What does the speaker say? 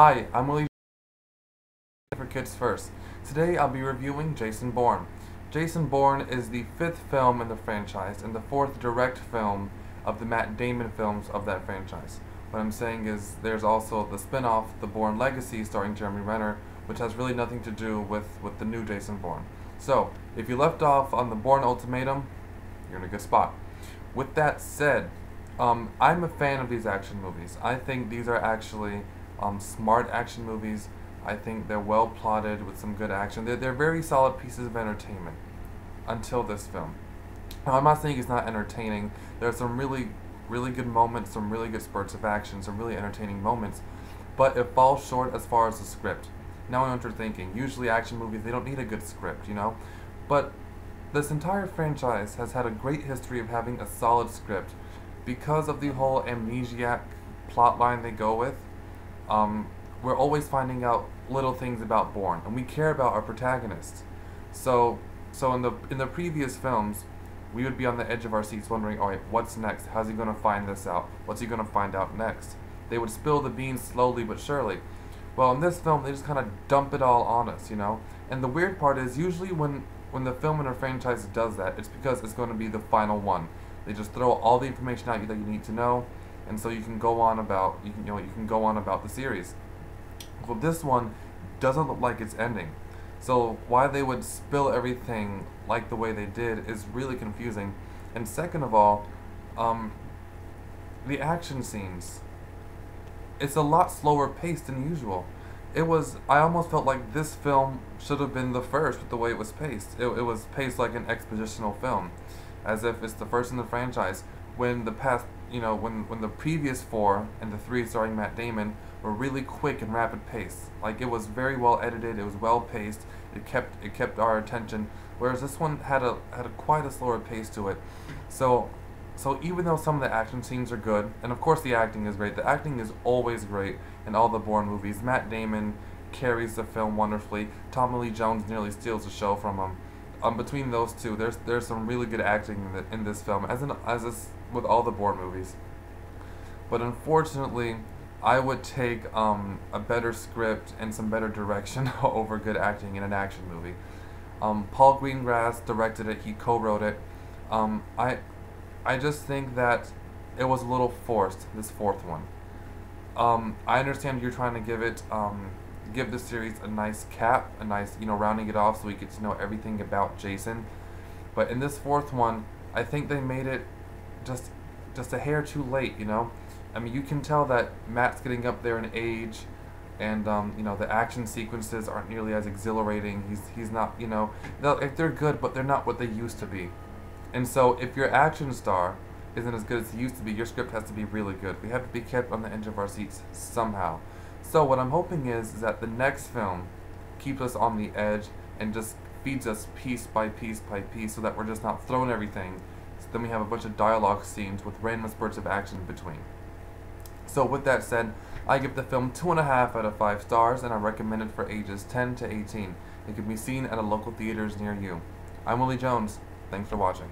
Hi, I'm Willie for Kids First. Today I'll be reviewing Jason Bourne. Jason Bourne is the 5th film in the franchise and the 4th direct film of the Matt Damon films of that franchise. What I'm saying is there's also the spin-off, The Bourne Legacy, starring Jeremy Renner, which has really nothing to do with the new Jason Bourne. So, if you left off on the Bourne Ultimatum, you're in a good spot. With that said, I'm a fan of these action movies. I think these are actually smart action movies. I think they're well plotted with some good action. They're very solid pieces of entertainment until this film. Now, I'm not saying it's not entertaining. There are some really good moments, some really good spurts of action, some really entertaining moments, but it falls short as far as the script. Now I know what you're thinking. Usually action movies, they don't need a good script, you know? But this entire franchise has had a great history of having a solid script because of the whole amnesiac plotline they go with. We're always finding out little things about Bourne, and we care about our protagonists. So in the previous films, we would be on the edge of our seats wondering, alright, what's next? How's he going to find this out? What's he going to find out next? They would spill the beans slowly but surely. Well, in this film, they just kind of dump it all on us, you know? And the weird part is, usually when the film in a franchise does that, it's because it's going to be the final one. They just throw all the information out that you need to know, and so you can go on about you can go on about the series. Well, this one doesn't look like it's ending. So why they would spill everything like the way they did is really confusing. And second of all, the action scenes, it's a lot slower paced than usual. I almost felt like this film should have been the first with the way it was paced. It was paced like an expositional film, as if it's the first in the franchise, when the past, when the previous 4 and the 3 starring Matt Damon were really quick and rapid pace. Like, it was very well edited, it was well paced, it kept our attention, whereas this one had quite a slower pace to it. So even though some of the action scenes are good, and of course the acting is great, the acting is always great in all the Bourne movies. Matt Damon carries the film wonderfully. Tommy Lee Jones nearly steals the show from him. Between those two, there's some really good acting in this film, as is with all the Bourne movies. But unfortunately, I would take a better script and some better direction over good acting in an action movie. Paul Greengrass directed it. He co-wrote it. I just think that it was a little forced, this 4th one. I understand you're trying to give the series a nice cap, a nice, rounding it off so we get to know everything about Jason. But in this 4th one, I think they made it just a hair too late, I mean, you can tell that Matt's getting up there in age, and the action sequences aren't nearly as exhilarating. He's not, they're good, but they're not what they used to be. And so if your action star isn't as good as he used to be, your script has to be really good. We have to be kept on the edge of our seats somehow. So what I'm hoping is that the next film keeps us on the edge and just feeds us piece by piece by piece, so that we're just not throwing everything. So then we have a bunch of dialogue scenes with random spurts of action in between. So with that said, I give the film 2.5 out of 5 stars, and I recommend it for ages 10 to 18. It can be seen at a local theaters near you. I'm Willie Jones. Thanks for watching.